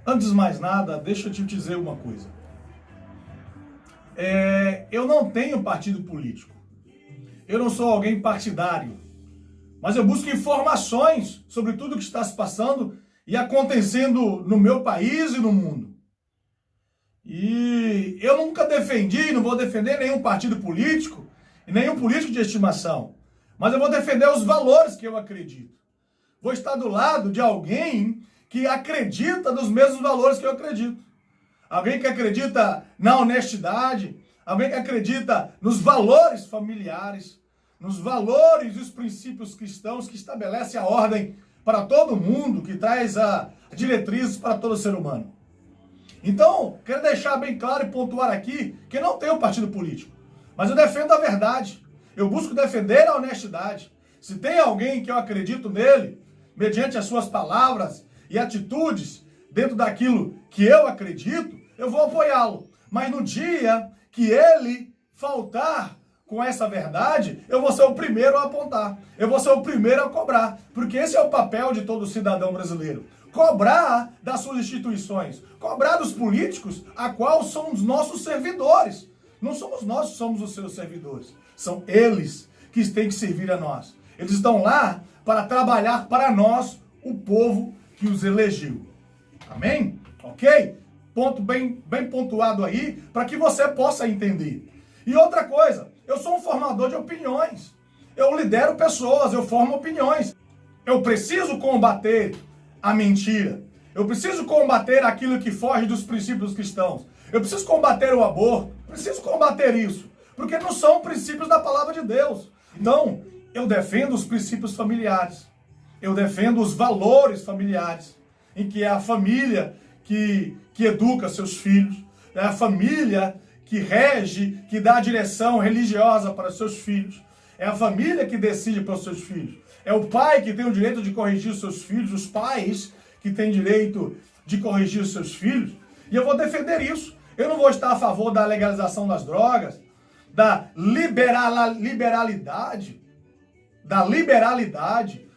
Antes de mais nada, deixa eu te dizer uma coisa. Eu não tenho partido político. Eu não sou alguém partidário. Mas eu busco informações sobre tudo o que está se passando e acontecendo no meu país e no mundo. E eu nunca defendi, não vou defender nenhum partido político e nenhum político de estimação. Mas eu vou defender os valores que eu acredito. Vou estar do lado de alguém que acredita nos mesmos valores que eu acredito. Alguém que acredita na honestidade, alguém que acredita nos valores familiares, nos valores e os princípios cristãos que estabelecem a ordem para todo mundo, que traz a diretrizes para todo ser humano. Então, quero deixar bem claro e pontuar aqui que eu não tenho partido político, mas eu defendo a verdade. Eu busco defender a honestidade. Se tem alguém que eu acredito nele, mediante as suas palavras e atitudes, dentro daquilo que eu acredito, eu vou apoiá-lo. Mas no dia que ele faltar com essa verdade, eu vou ser o primeiro a apontar. Eu vou ser o primeiro a cobrar. Porque esse é o papel de todo cidadão brasileiro. Cobrar das suas instituições. Cobrar dos políticos, a qual são os nossos servidores. Não somos nós que somos os seus servidores. São eles que têm que servir a nós. Eles estão lá para trabalhar para nós, o povo que os elegeu. Amém? Ok? Ponto bem pontuado aí, para que você possa entender. E outra coisa, eu sou um formador de opiniões. Eu lidero pessoas, eu formo opiniões. Eu preciso combater a mentira. Eu preciso combater aquilo que foge dos princípios cristãos. Eu preciso combater o aborto. Preciso combater isso. Porque não são princípios da palavra de Deus. Então, eu defendo os princípios familiares. Eu defendo os valores familiares. Em que é a família que educa seus filhos. É a família que rege, que dá a direção religiosa para seus filhos. É a família que decide para os seus filhos. É o pai que tem o direito de corrigir os seus filhos, os pais que têm direito de corrigir os seus filhos. E eu vou defender isso. Eu não vou estar a favor da legalização das drogas, da liberalidade.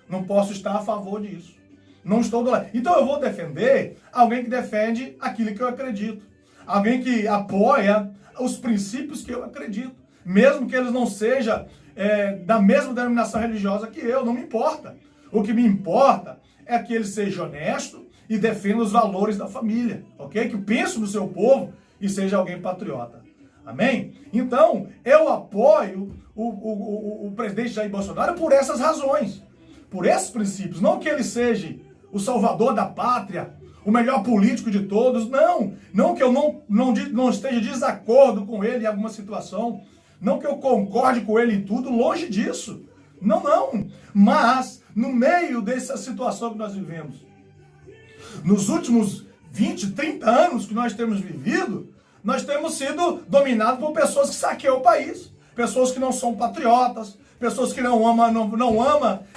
Não posso estar a favor disso. Não estou do lado. Então eu vou defender alguém que defende aquilo que eu acredito. Alguém que apoia os princípios que eu acredito. Mesmo que eles não sejam da mesma denominação religiosa que eu, não me importa. O que me importa é que ele seja honesto e defenda os valores da família, ok? Que pense no seu povo e seja alguém patriota. Amém? Então, eu apoio o presidente Jair Bolsonaro por essas razões, por esses princípios. Não que ele seja o salvador da pátria, o melhor político de todos, não que eu não esteja de desacordo com ele em alguma situação, não que eu concorde com ele em tudo, longe disso, não, mas no meio dessa situação que nós vivemos, nos últimos 20, 30 anos que nós temos vivido, nós temos sido dominados por pessoas que saqueiam o país, pessoas que não são patriotas, pessoas que não amam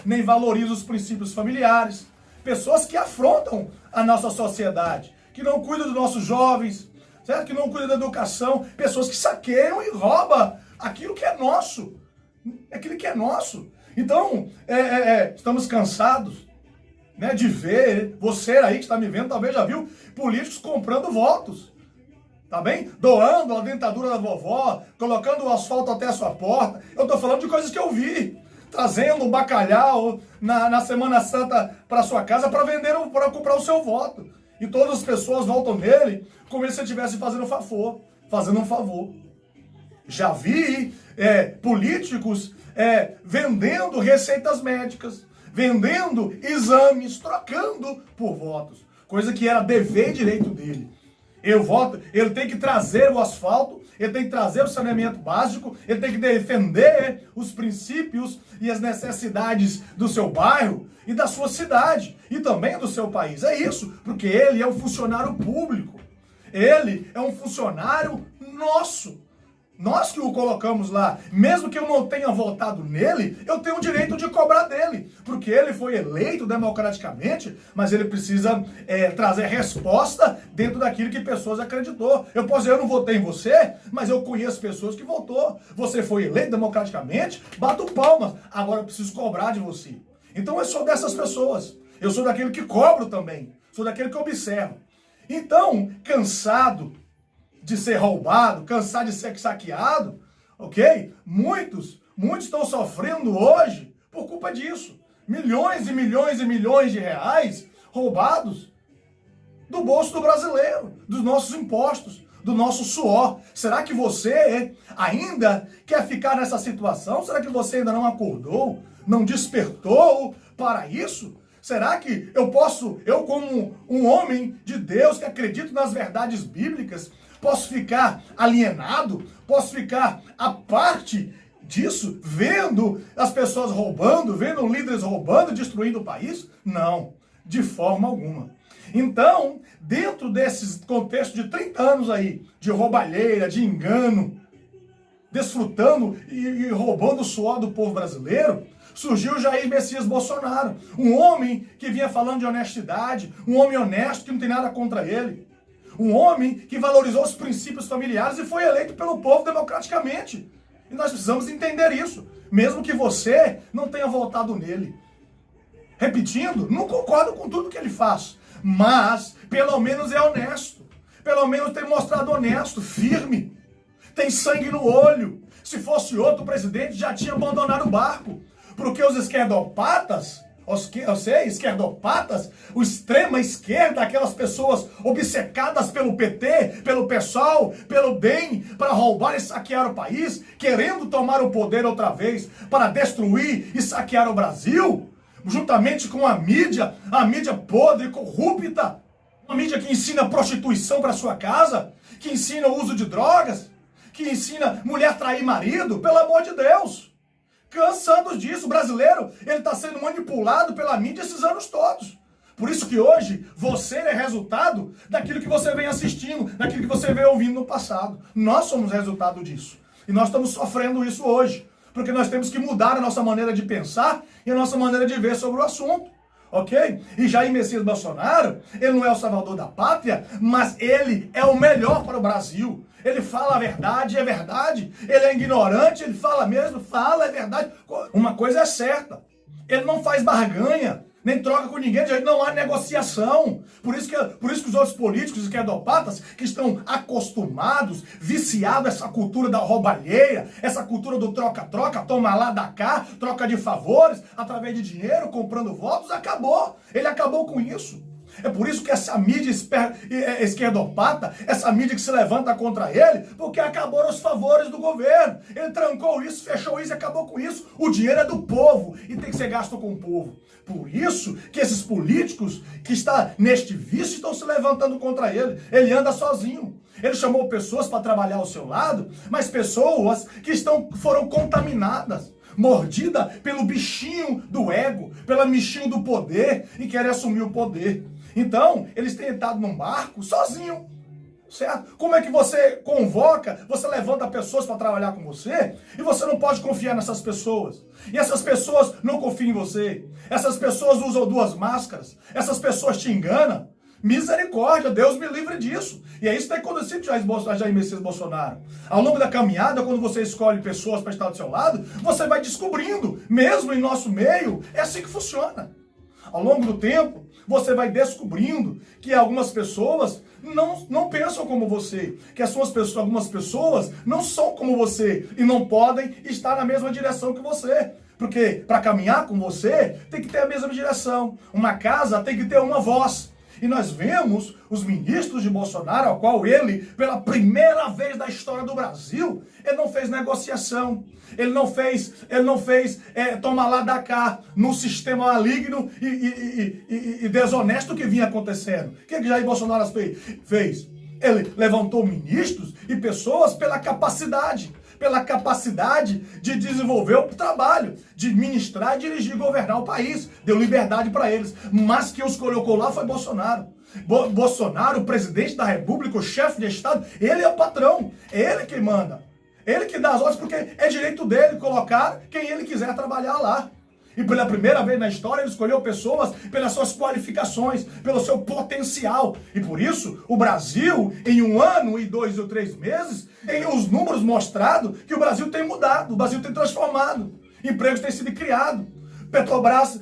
nem valorizam os princípios familiares, pessoas que afrontam a nossa sociedade, que não cuidam dos nossos jovens, certo? Que não cuidam da educação, pessoas que saqueiam e roubam aquilo que é nosso. Aquilo que é nosso. Então, estamos cansados, né, de ver, você aí que está me vendo, talvez já viu políticos comprando votos. Tá bem? Doando a dentadura da vovó, colocando o asfalto até a sua porta. Eu estou falando de coisas que eu vi. Trazendo um bacalhau na Semana Santa para sua casa para vender, para comprar o seu voto. E todas as pessoas voltam nele como se ele estivesse fazendo um favor. Já vi políticos vendendo receitas médicas, vendendo exames, trocando por votos. Coisa que era dever e direito dele. Eu voto, ele tem que trazer o asfalto, ele tem que trazer o saneamento básico, ele tem que defender os princípios e as necessidades do seu bairro e da sua cidade e também do seu país. É isso, porque ele é um funcionário público, ele é um funcionário nosso. Nós que o colocamos lá, mesmo que eu não tenha votado nele, eu tenho o direito de cobrar dele, porque ele foi eleito democraticamente, mas ele precisa trazer resposta dentro daquilo que pessoas acreditou. Eu posso dizer, eu não votei em você, mas eu conheço pessoas que votou. Você foi eleito democraticamente, bato palmas, agora eu preciso cobrar de você. Então eu sou dessas pessoas, eu sou daquele que cobro também, sou daquele que observa. Então, cansado de ser roubado, cansado de ser saqueado, ok? Muitos estão sofrendo hoje por culpa disso. Milhões e milhões e milhões de reais roubados do bolso do brasileiro, dos nossos impostos, do nosso suor. Será que você ainda quer ficar nessa situação? Será que você ainda não acordou, não despertou para isso? Será que eu como um homem de Deus que acredito nas verdades bíblicas, posso ficar alienado? Posso ficar à parte disso, vendo as pessoas roubando, vendo líderes roubando, destruindo o país? Não, de forma alguma. Então, dentro desse contexto de 30 anos aí, de roubalheira, de engano, desfrutando e roubando o suor do povo brasileiro, surgiu Jair Messias Bolsonaro, um homem que vinha falando de honestidade, um homem honesto que não tem nada contra ele, um homem que valorizou os princípios familiares e foi eleito pelo povo democraticamente. E nós precisamos entender isso, mesmo que você não tenha votado nele. Repetindo, não concordo com tudo que ele faz, mas pelo menos é honesto, pelo menos tem mostrado honesto, firme, tem sangue no olho. Se fosse outro presidente, já tinha abandonado o barco, porque os esquerdopatas, o extrema esquerda, aquelas pessoas obcecadas pelo PT, pelo PSOL, pelo DEM, para roubar e saquear o país, querendo tomar o poder outra vez, para destruir e saquear o Brasil, juntamente com a mídia podre, corrupta, uma mídia que ensina prostituição para sua casa, que ensina o uso de drogas, que ensina mulher a trair marido, pelo amor de Deus. Cansados disso, o brasileiro, ele está sendo manipulado pela mídia esses anos todos. Por isso que hoje, você é resultado daquilo que você vem assistindo, daquilo que você vem ouvindo no passado. Nós somos resultado disso. E nós estamos sofrendo isso hoje. Porque nós temos que mudar a nossa maneira de pensar e a nossa maneira de ver sobre o assunto. Ok? E Jair Messias Bolsonaro, ele não é o salvador da pátria, mas ele é o melhor para o Brasil. Ele fala a verdade, é verdade. Ele é ignorante, ele fala mesmo, fala, é verdade. Uma coisa é certa, ele não faz barganha, nem troca com ninguém, não há negociação. Por isso que os outros políticos esquerdopatas que estão acostumados, viciados a essa cultura da roubalheira, essa cultura do troca-troca, toma lá, dá cá, troca de favores, através de dinheiro, comprando votos, acabou. Ele acabou com isso. É por isso que essa mídia esquerdopata, essa mídia que se levanta contra ele, porque acabaram os favores do governo. Ele trancou isso, fechou isso, acabou com isso. O dinheiro é do povo e tem que ser gasto com o povo. Por isso que esses políticos que estão neste vício estão se levantando contra ele. Ele anda sozinho. Ele chamou pessoas para trabalhar ao seu lado, mas pessoas que foram contaminadas, mordida pelo bichinho do ego, pelo bichinho do poder e querem assumir o poder. Então, eles têm entrado num barco sozinho, certo? Como é que você convoca, você levanta pessoas para trabalhar com você e você não pode confiar nessas pessoas? E essas pessoas não confiam em você. Essas pessoas usam duas máscaras. Essas pessoas te enganam. Misericórdia, Deus me livre disso. E é isso que tem acontecido com Jair Messias Bolsonaro. Ao longo da caminhada, quando você escolhe pessoas para estar do seu lado, você vai descobrindo, mesmo em nosso meio, é assim que funciona. Ao longo do tempo, você vai descobrindo que algumas pessoas não pensam como você, que algumas pessoas não são como você e não podem estar na mesma direção que você. Porque para caminhar com você, tem que ter a mesma direção. Uma casa tem que ter uma voz. E nós vemos os ministros de Bolsonaro, ao qual ele, pela primeira vez na história do Brasil, ele não fez negociação. Ele não fez tomar lá da cá no sistema maligno e desonesto que vinha acontecendo. O que Jair Bolsonaro fez? Ele levantou ministros e pessoas pela capacidade de desenvolver o trabalho, de ministrar, dirigir e governar o país. Deu liberdade para eles. Mas quem os colocou lá foi Bolsonaro. Bolsonaro, o presidente da República, o chefe de Estado, ele é o patrão. É ele que manda. Ele que dá as ordens, porque é direito dele colocar quem ele quiser trabalhar lá. E pela primeira vez na história, ele escolheu pessoas pelas suas qualificações, pelo seu potencial. E por isso, o Brasil, em 1 ano e 2 ou 3 meses, tem os números mostrado que o Brasil tem mudado, o Brasil tem transformado. Empregos têm sido criados. Petrobras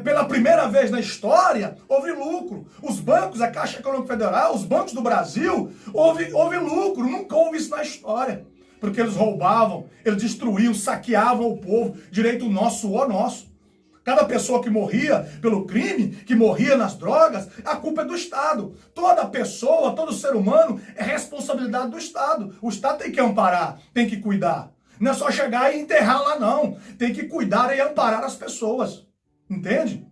pela primeira vez na história, houve lucro. Os bancos, a Caixa Econômica Federal, os bancos do Brasil, houve lucro. Nunca houve isso na história. Porque eles roubavam, eles destruíam, saqueavam o povo. Direito nosso, suor nosso. Cada pessoa que morria pelo crime, que morria nas drogas, a culpa é do Estado. Toda pessoa, todo ser humano é responsabilidade do Estado. O Estado tem que amparar, tem que cuidar. Não é só chegar e enterrar lá, não. Tem que cuidar e amparar as pessoas. Entende?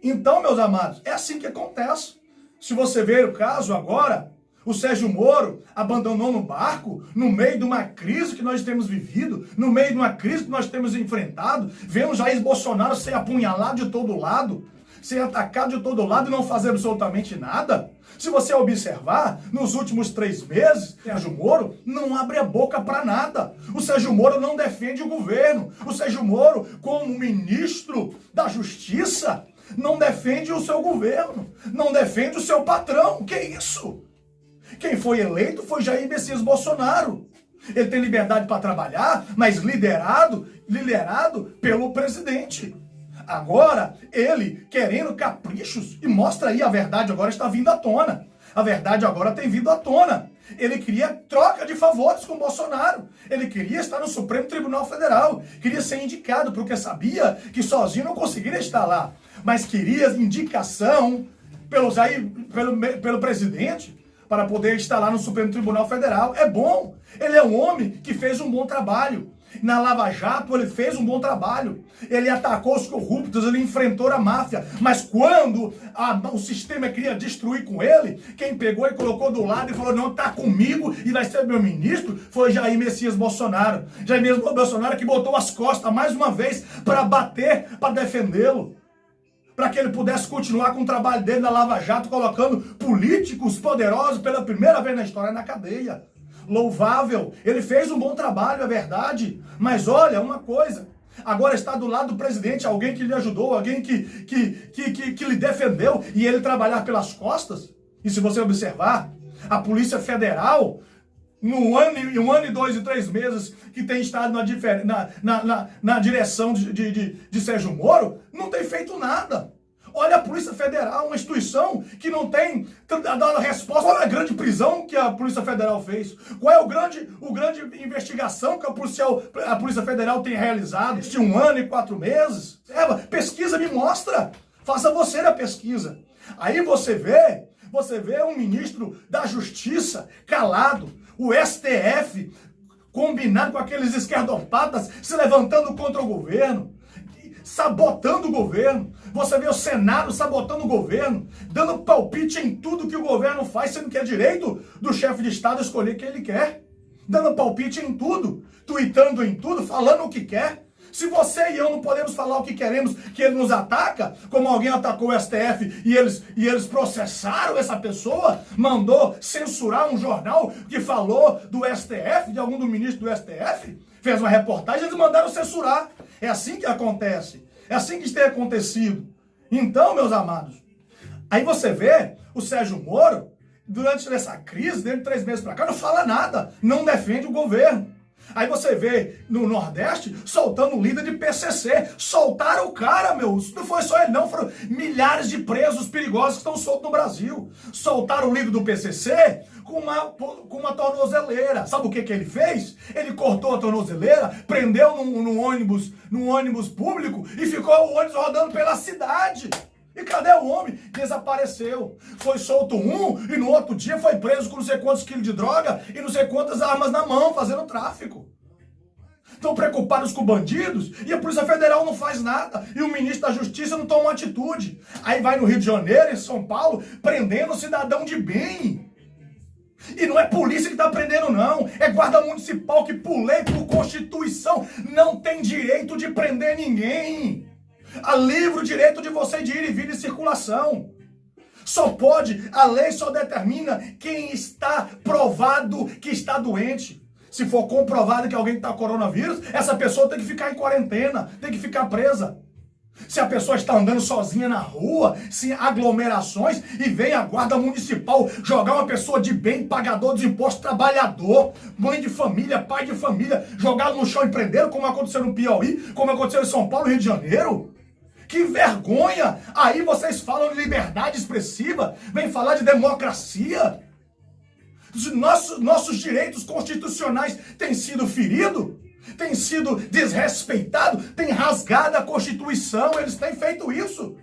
Então, meus amados, é assim que acontece. Se você ver o caso agora, o Sérgio Moro abandonou no barco, no meio de uma crise que nós temos vivido, no meio de uma crise que nós temos enfrentado, vemos Jair Bolsonaro ser apunhalado de todo lado, ser atacado de todo lado e não fazer absolutamente nada. Se você observar, nos últimos 3 meses, o Sérgio Moro não abre a boca para nada. O Sérgio Moro não defende o governo. O Sérgio Moro, como ministro da Justiça, não defende o seu governo, não defende o seu patrão. Que isso? Quem foi eleito foi Jair Messias Bolsonaro. Ele tem liberdade para trabalhar, mas liderado pelo presidente. Agora, ele querendo caprichos, e mostra aí, a verdade agora está vindo à tona. A verdade agora tem vindo à tona. Ele queria troca de favores com Bolsonaro. Ele queria estar no Supremo Tribunal Federal. Queria ser indicado, porque sabia que sozinho não conseguiria estar lá. Mas queria indicação pelo presidente para poder estar lá no Supremo Tribunal Federal. É bom. Ele é um homem que fez um bom trabalho. Na Lava Jato ele fez um bom trabalho. Ele atacou os corruptos, ele enfrentou a máfia. Mas quando o sistema queria destruir com ele, quem pegou e colocou do lado e falou, não, tá comigo e vai ser meu ministro, foi Jair Messias Bolsonaro. Jair Messias Bolsonaro que botou as costas mais uma vez para bater, para defendê-lo. Para que ele pudesse continuar com o trabalho dele na Lava Jato, colocando políticos poderosos pela primeira vez na história na cadeia. Louvável, ele fez um bom trabalho, é verdade, mas olha uma coisa, agora está do lado do presidente, alguém que lhe ajudou, alguém que lhe defendeu, e ele trabalhar pelas costas. E se você observar, a Polícia Federal, um ano e 2 e 3 meses que tem estado na direção de Sérgio Moro, não tem feito nada. Olha a Polícia Federal, uma instituição que não tem dado resposta. Qual é a grande prisão que a Polícia Federal fez? Qual é o grande investigação que a Polícia Federal tem realizado de 1 ano e 4 meses? Pesquisa me mostra. Faça você a pesquisa. Aí você vê um ministro da Justiça calado, o STF combinado com aqueles esquerdopatas se levantando contra o governo, sabotando o governo. Você vê o Senado sabotando o governo, dando palpite em tudo que o governo faz, sendo que é direito do chefe de Estado escolher quem ele quer. Dando palpite em tudo, tuitando em tudo, falando o que quer. Se você e eu não podemos falar o que queremos, que ele nos ataca, como alguém atacou o STF e eles processaram essa pessoa, mandou censurar um jornal que falou do STF, de algum do ministro do STF, fez uma reportagem, eles mandaram censurar. É assim que acontece. É assim que tem acontecido. Então, meus amados, aí você vê o Sérgio Moro, durante essa crise, dentro de 3 meses para cá, não fala nada, não defende o governo. Aí você vê no Nordeste soltando o líder de PCC. Soltaram o cara, meu. Não foi só ele, não. Foram milhares de presos perigosos que estão soltos no Brasil. Soltaram o líder do PCC com uma tornozeleira. Sabe o que ele fez? Ele cortou a tornozeleira, prendeu num ônibus público e ficou o ônibus rodando pela cidade. E cadê o homem? Desapareceu. Foi solto um e no outro dia foi preso com não sei quantos quilos de droga e não sei quantas armas na mão, fazendo tráfico. Estão preocupados com bandidos e a Polícia Federal não faz nada. E o ministro da Justiça não toma uma atitude. Aí vai no Rio de Janeiro, em São Paulo, prendendo cidadão de bem. E não é polícia que está prendendo, não. É guarda municipal que, por lei, por Constituição, não tem direito de prender ninguém. A livre o direito de você de ir e vir em circulação. A lei só determina quem está provado que está doente. Se for comprovado que alguém está com coronavírus, essa pessoa tem que ficar em quarentena, tem que ficar presa. Se a pessoa está andando sozinha na rua, sem aglomerações, e vem a guarda municipal jogar uma pessoa de bem, pagador dos impostos, trabalhador, mãe de família, pai de família, jogá-lo no chão e prender, como aconteceu no Piauí, como aconteceu em São Paulo e Rio de Janeiro. Que vergonha! Aí vocês falam de liberdade expressiva, vem falar de democracia. Nossos direitos constitucionais têm sido feridos, têm sido desrespeitados, têm rasgado a Constituição, eles têm feito isso.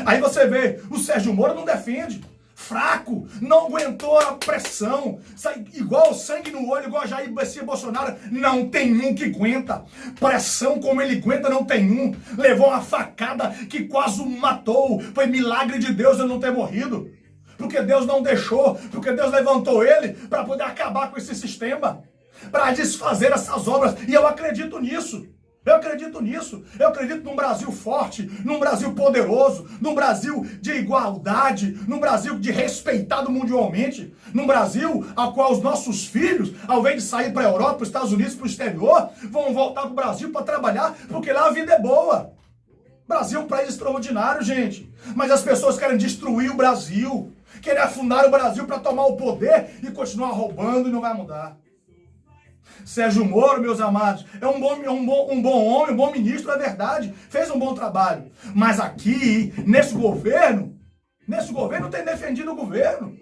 Aí você vê, o Sérgio Moro não defende. Fraco, não aguentou a pressão, sai igual sangue no olho, igual Jair Messias Bolsonaro, não tem um que aguenta, pressão como ele aguenta, não tem um, levou uma facada que quase o matou, foi milagre de Deus ele não ter morrido, porque Deus não deixou, porque Deus levantou ele para poder acabar com esse sistema, para desfazer essas obras, e eu acredito nisso. Eu acredito nisso, eu acredito num Brasil forte, num Brasil poderoso, num Brasil de igualdade, num Brasil de respeitado mundialmente, num Brasil ao qual os nossos filhos, ao invés de sair para a Europa, para os Estados Unidos, para o exterior, vão voltar para o Brasil para trabalhar, porque lá a vida é boa. O Brasil é um país extraordinário, gente, mas as pessoas querem destruir o Brasil, querem afundar o Brasil para tomar o poder e continuar roubando e não vai mudar. Sérgio Moro, meus amados, é um bom homem, um bom ministro, é verdade, fez um bom trabalho. Mas aqui, nesse governo não tem defendido o governo.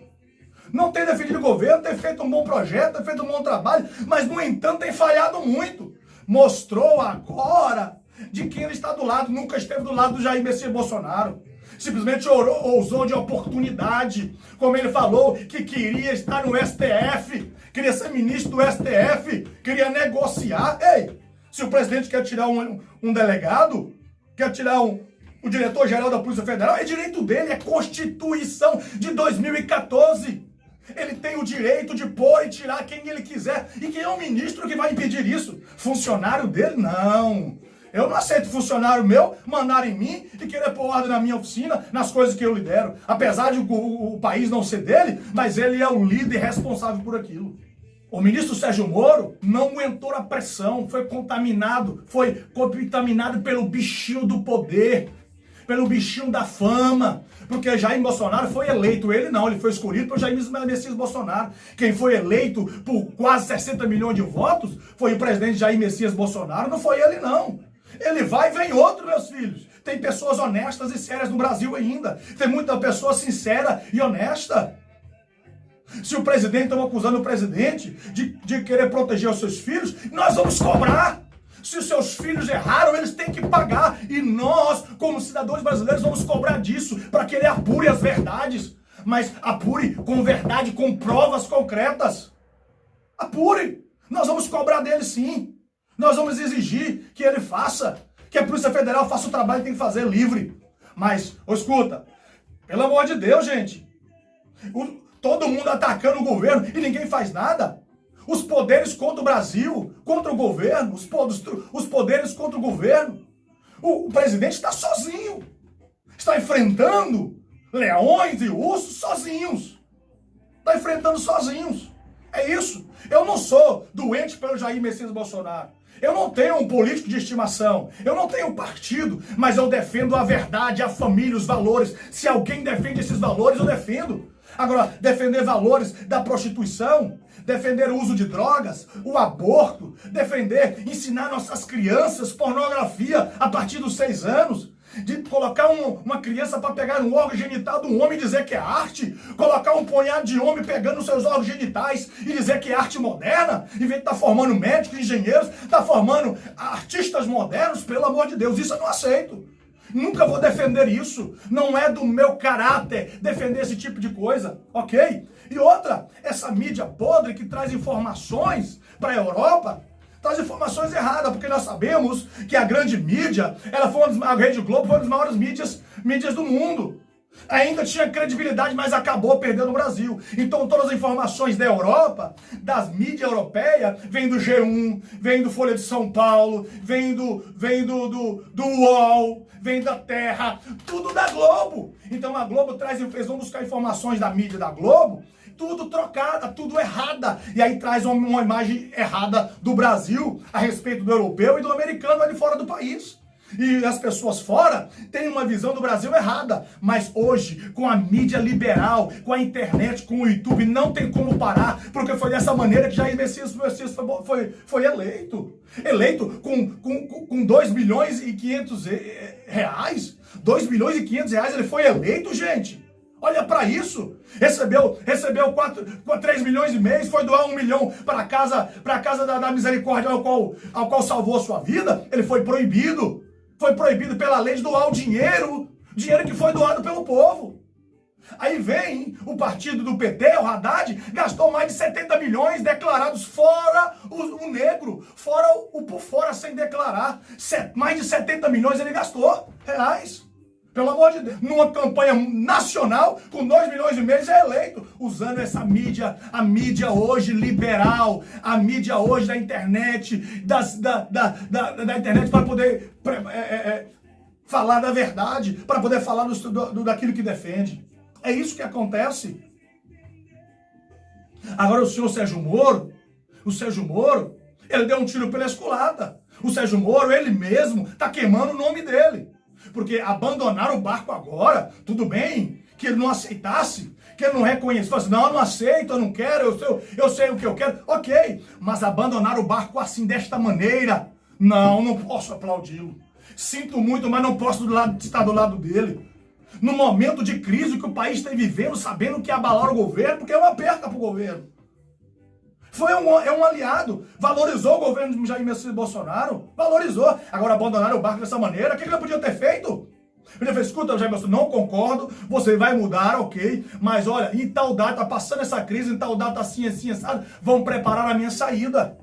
Não tem defendido o governo, tem feito um bom projeto, tem feito um bom trabalho, mas, no entanto, tem falhado muito. Mostrou agora de quem ele está do lado, nunca esteve do lado do Jair Messias Bolsonaro. Simplesmente ousou de oportunidade, como ele falou, que queria estar no STF, queria ser ministro do STF, queria negociar. Ei, se o presidente quer tirar um delegado, quer tirar o diretor-geral da Polícia Federal, é direito dele, é Constituição de 2014. Ele tem o direito de pôr e tirar quem ele quiser. E quem é o ministro que vai impedir isso? Funcionário dele? Não. Eu não aceito funcionário meu mandar em mim e querer pôr ordem na minha oficina, nas coisas que eu lidero. Apesar de o país não ser dele, mas ele é o líder responsável por aquilo. O ministro Sérgio Moro não aguentou a pressão, foi contaminado pelo bichinho do poder, pelo bichinho da fama, porque Jair Bolsonaro foi eleito, ele não, ele foi escolhido por Jair Messias Bolsonaro. Quem foi eleito por quase 60 milhões de votos foi o presidente Jair Messias Bolsonaro, não foi ele não. Ele vai e vem outro, meus filhos. Tem pessoas honestas e sérias no Brasil ainda. Tem muita pessoa sincera e honesta. Se o presidente, estão acusando o presidente de querer proteger os seus filhos, nós vamos cobrar. Se os seus filhos erraram, eles têm que pagar. E nós, como cidadãos brasileiros, vamos cobrar disso para que ele apure as verdades. Mas apure com verdade, com provas concretas. Apure. Nós vamos cobrar dele sim. Nós vamos exigir que ele faça, que a Polícia Federal faça o trabalho que tem que fazer livre. Mas, escuta, pelo amor de Deus, gente, todo mundo atacando o governo e ninguém faz nada. Os poderes contra o Brasil, contra o governo, os poderes contra o governo. O presidente está sozinho, está enfrentando leões e ursos sozinhos. Está enfrentando sozinhos. É isso. Eu não sou doente pelo Jair Messias Bolsonaro. Eu não tenho um político de estimação, eu não tenho um partido, mas eu defendo a verdade, a família, os valores. Se alguém defende esses valores, eu defendo. Agora, defender valores da prostituição, defender o uso de drogas, o aborto, ensinar nossas crianças pornografia a partir dos 6 anos, de colocar uma criança para pegar um órgão genital de um homem e dizer que é arte, colocar um punhado de homem pegando os seus órgãos genitais e dizer que é arte moderna, em vez de estar formando médicos, engenheiros, está formando artistas modernos, pelo amor de Deus, isso eu não aceito. Nunca vou defender isso. Não é do meu caráter defender esse tipo de coisa, ok? E outra, essa mídia podre que traz informações para a Europa, traz informações erradas, porque nós sabemos que a grande mídia, a Rede Globo foi uma das maiores mídias do mundo. Ainda tinha credibilidade, mas acabou perdendo o Brasil. Então todas as informações da Europa, das mídias europeias, vem do G1, vem do Folha de São Paulo, vem do UOL, vem da Terra, tudo da Globo. Então a Globo eles vão buscar informações da mídia da Globo, tudo trocada, tudo errada. E aí traz uma imagem errada do Brasil a respeito do europeu e do americano ali fora do país. E as pessoas fora têm uma visão do Brasil errada. Mas hoje, com a mídia liberal, com a internet, com o YouTube, não tem como parar. Porque foi dessa maneira que Jair Messias foi eleito. Eleito com 2 milhões e 500 reais. 2 milhões e 500 reais ele foi eleito, gente. Olha para isso. Recebeu 3 milhões e meio, foi doar 1 milhão para a casa da misericórdia ao qual salvou a sua vida. Ele foi proibido. Foi proibido pela lei de doar o dinheiro que foi doado pelo povo. Aí vem o partido do PT, o Haddad, gastou mais de 70 milhões declarados, fora o negro, fora o por fora sem declarar. Mais de 70 milhões ele gastou, reais. Pelo amor de Deus, numa campanha nacional, com 2 milhões e meio, é eleito, usando essa mídia, a mídia hoje liberal, a mídia hoje da internet, da internet para poder falar da verdade, para poder falar daquilo que defende. É isso que acontece. Agora o Sérgio Moro, ele deu um tiro pela esculata. O Sérgio Moro, ele mesmo, está queimando o nome dele. Porque abandonar o barco agora, tudo bem, que ele não aceitasse, que ele não reconhecesse, falasse, não, eu não aceito, eu não quero, eu sei o que eu quero, ok, mas abandonar o barco assim, desta maneira, não posso aplaudi-lo. Sinto muito, mas não posso estar do lado dele. No momento de crise que o país está vivendo, sabendo que abalar o governo, porque é uma perca para o governo. É um aliado, valorizou o governo de Jair Messias Bolsonaro, valorizou. Agora abandonar o barco dessa maneira, o que ele podia ter feito? Ele fez, escuta, Jair Bolsonaro, não concordo, você vai mudar, ok, mas olha, em tal data, passando essa crise, em tal data assim, sabe, vão preparar a minha saída.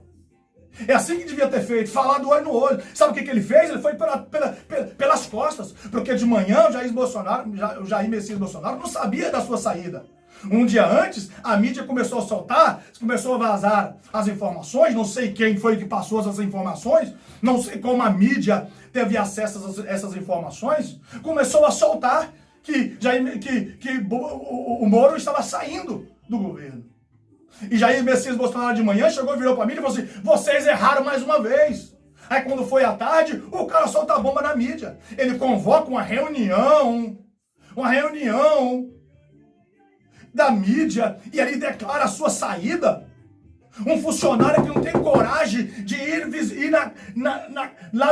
É assim que devia ter feito, falar do olho no olho. Sabe o que ele fez? Ele foi pelas costas, porque de manhã o Jair Messias Bolsonaro não sabia da sua saída. Um dia antes, a mídia começou a soltar, começou a vazar as informações, não sei quem foi que passou essas informações, não sei como a mídia teve acesso a essas informações, começou a soltar que o Moro estava saindo do governo. E Jair Messias Bolsonaro de manhã chegou e virou para a mídia e falou assim, vocês erraram mais uma vez. Aí quando foi à tarde, o cara solta a bomba na mídia. Ele convoca uma reunião da mídia e ali declara a sua saída. Um funcionário que não tem coragem de ir lá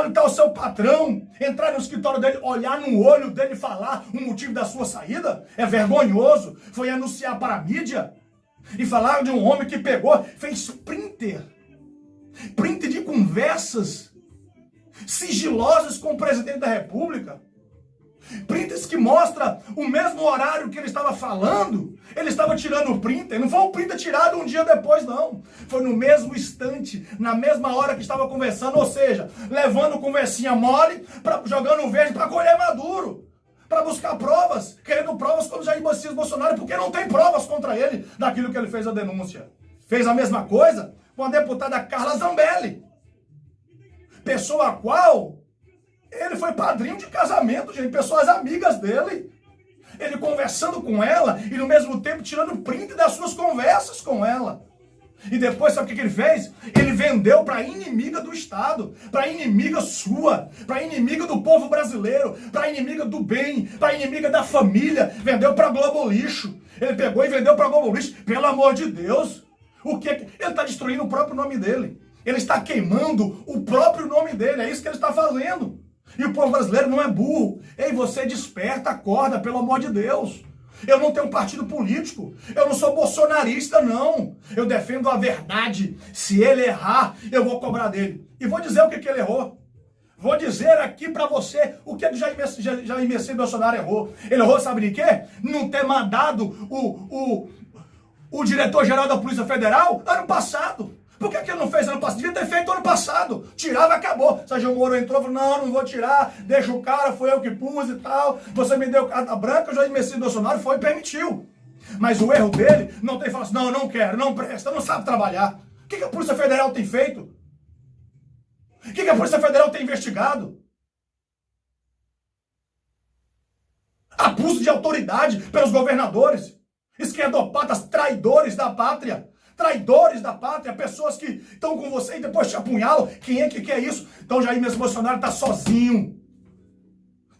onde está o seu patrão, entrar no escritório dele, olhar no olho dele e falar o motivo da sua saída, é vergonhoso. Foi anunciar para a mídia e falar de um homem que fez print de conversas sigilosas com o presidente da República. Prints que mostra o mesmo horário que ele estava falando, ele estava tirando o printer, não foi um printer tirado um dia depois, não. Foi no mesmo instante, na mesma hora que estava conversando, ou seja, levando conversinha mole, jogando verde para colher maduro, para buscar provas, querendo provas contra Jair Messias Bolsonaro, porque não tem provas contra ele daquilo que ele fez a denúncia. Fez a mesma coisa com a deputada Carla Zambelli, pessoa a qual ele foi padrinho de casamento, gente, pessoas amigas dele. Ele conversando com ela e no mesmo tempo tirando print das suas conversas com ela. E depois, sabe o que ele fez? Ele vendeu para inimiga do Estado, para inimiga sua, para inimiga do povo brasileiro, para inimiga do bem, para inimiga da família. Vendeu para Globo Lixo. Ele pegou e vendeu para Globo Lixo. Pelo amor de Deus. Ele está destruindo o próprio nome dele. Ele está queimando o próprio nome dele. É isso que ele está fazendo. E o povo brasileiro não é burro. Ei, você desperta, acorda, pelo amor de Deus. Eu não tenho um partido político. Eu não sou bolsonarista, não. Eu defendo a verdade. Se ele errar, eu vou cobrar dele. E vou dizer o que ele errou. Vou dizer aqui pra você o que Jair Messias Bolsonaro errou. Ele errou, sabe de quê? Não ter mandado o diretor-geral da Polícia Federal ano passado. Por que ele não fez ano passado? Devia ter feito ano passado. Tirava e acabou. Sérgio Moro entrou e falou, não vou tirar, deixa o cara, foi eu que pus e tal. Você me deu carta branca, o Jair Messias Bolsonaro foi e permitiu. Mas o erro dele não tem falado assim, não quero, não presta, não sabe trabalhar. O que a Polícia Federal tem feito? O que a Polícia Federal tem investigado? Abuso de autoridade pelos governadores, esquerdopatas, traidores da pátria. Traidores da pátria, pessoas que estão com você e depois te apunhalam. Quem é que quer isso? Então Jair Messias Bolsonaro está sozinho.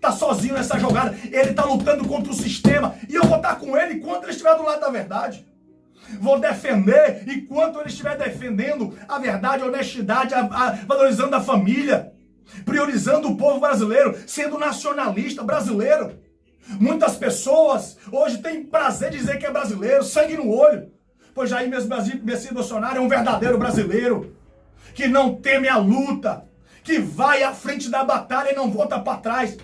está sozinho nessa jogada, ele está lutando contra o sistema, e eu vou estar com ele enquanto ele estiver do lado da verdade. Vou defender enquanto ele estiver defendendo a verdade, a honestidade, valorizando a família, priorizando o povo brasileiro, sendo nacionalista brasileiro. Muitas pessoas hoje têm prazer de dizer que é brasileiro, sangue no olho, pois Jair Messias Bolsonaro é um verdadeiro brasileiro, que não teme a luta, que vai à frente da batalha e não volta para trás.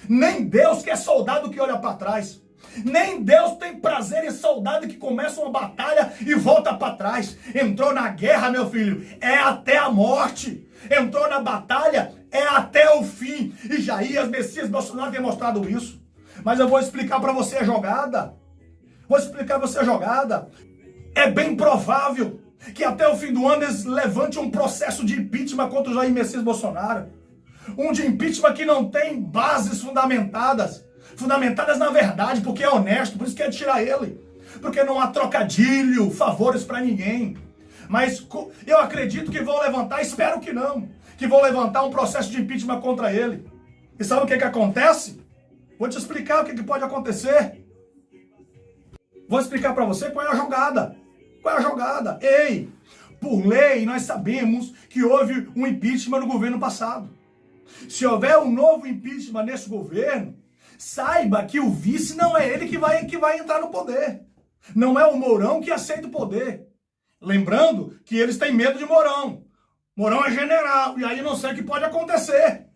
Nem Deus quer soldado que olha para trás. Nem Deus tem prazer em soldado que começa uma batalha e volta para trás. Entrou na guerra, meu filho, é até a morte. Entrou na batalha, é até o fim. E Jair Messias Bolsonaro tem mostrado isso. Mas eu vou explicar para você a jogada. Vou explicar para você a jogada. É bem provável que até o fim do ano eles levantem um processo de impeachment contra o Jair Messias Bolsonaro. Um de impeachment que não tem bases fundamentadas na verdade, porque é honesto, por isso quer tirar ele. Porque não há trocadilho, favores para ninguém. Mas eu acredito que vão levantar, espero que não, que vão levantar um processo de impeachment contra ele. E sabe o que acontece? Vou te explicar o que pode acontecer. Vou explicar para você qual é a jogada. Qual é a jogada? Ei, por lei nós sabemos que houve um impeachment no governo passado. Se houver um novo impeachment nesse governo, saiba que o vice não é ele que vai entrar no poder. Não é o Mourão que aceita o poder. Lembrando que eles têm medo de Mourão. Mourão é general, e aí não sei o que pode acontecer.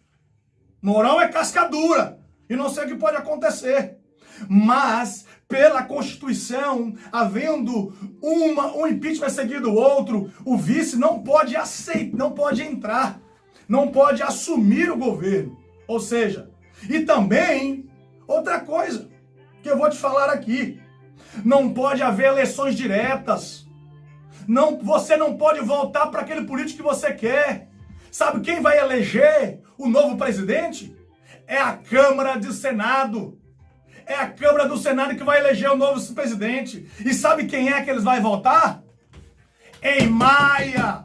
Mourão é cascadura, e não sei o que pode acontecer. Mas, pela Constituição, havendo um impeachment seguido do outro, o vice não pode aceitar, não pode entrar, não pode assumir o governo. Ou seja, e também, outra coisa que eu vou te falar aqui, não pode haver eleições diretas. Você não pode voltar para aquele político que você quer. Sabe quem vai eleger o novo presidente? É a Câmara do Senado. É a Câmara do Senado que vai eleger o novo presidente. E sabe quem é que eles vão votar? Em Maia.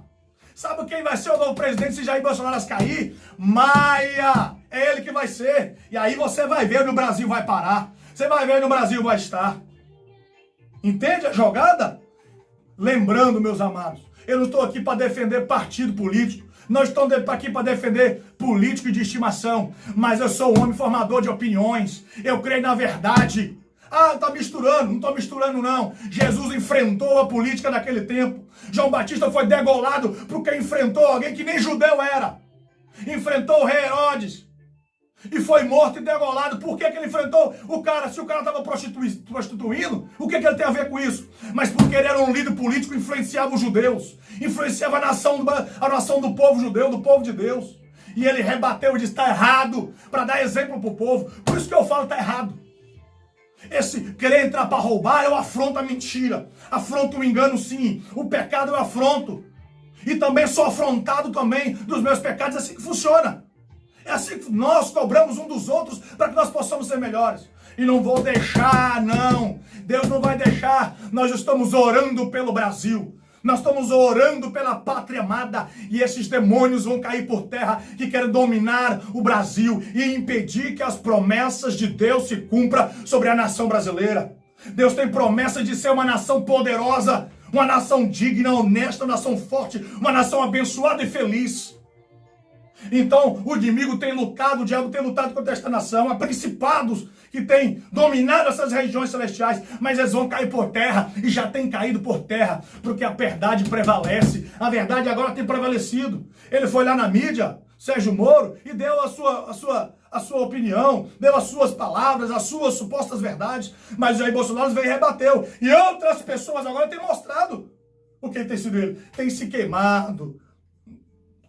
Sabe quem vai ser o novo presidente se Jair Bolsonaro cair? Maia. É ele que vai ser. E aí você vai ver onde o Brasil vai parar. Você vai ver onde o Brasil vai estar. Entende a jogada? Lembrando, meus amados, eu não estou aqui para defender partido político. Não estou aqui para defender político de estimação. Mas eu sou um homem formador de opiniões. Eu creio na verdade. Ah, tá misturando. Não estou misturando, não. Jesus enfrentou a política naquele tempo. João Batista foi degolado porque enfrentou alguém que nem judeu era. Enfrentou o rei Herodes. E foi morto e degolado. Por que ele enfrentou o cara? Se o cara estava prostituindo, o que ele tem a ver com isso? Mas porque ele era um líder político, influenciava os judeus. Influenciava a nação do povo judeu, do povo de Deus. E ele rebateu e disse, está errado, para dar exemplo para o povo. Por isso que eu falo, está errado. Esse querer entrar para roubar, eu afronto a mentira. Afronto o engano, sim. O pecado eu afronto. E também sou afrontado também dos meus pecados. É assim que funciona. É assim que nós cobramos um dos outros para que nós possamos ser melhores. E não vou deixar, não. Deus não vai deixar. Nós estamos orando pelo Brasil. Nós estamos orando pela pátria amada. E esses demônios vão cair por terra que querem dominar o Brasil e impedir que as promessas de Deus se cumpram sobre a nação brasileira. Deus tem promessa de ser uma nação poderosa, uma nação digna, honesta, uma nação forte, uma nação abençoada e feliz. Então, o inimigo tem lutado, o diabo tem lutado contra esta nação, há principados que têm dominado essas regiões celestiais, mas eles vão cair por terra, e já têm caído por terra, porque a verdade prevalece, a verdade agora tem prevalecido. Ele foi lá na mídia, Sérgio Moro, e deu a sua opinião, deu as suas palavras, as suas supostas verdades, mas aí Bolsonaro veio e rebateu, e outras pessoas agora têm mostrado o que tem sido ele, tem se queimado.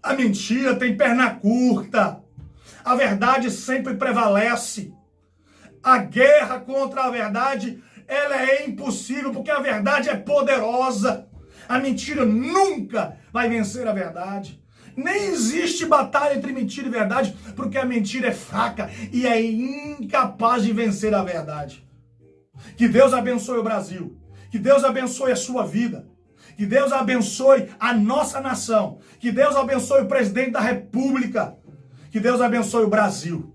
A mentira tem perna curta. A verdade sempre prevalece. A guerra contra a verdade, ela é impossível, porque a verdade é poderosa. A mentira nunca vai vencer a verdade. Nem existe batalha entre mentira e verdade, porque a mentira é fraca e é incapaz de vencer a verdade. Que Deus abençoe o Brasil. Que Deus abençoe a sua vida. Que Deus abençoe a nossa nação. Que Deus abençoe o presidente da República. Que Deus abençoe o Brasil.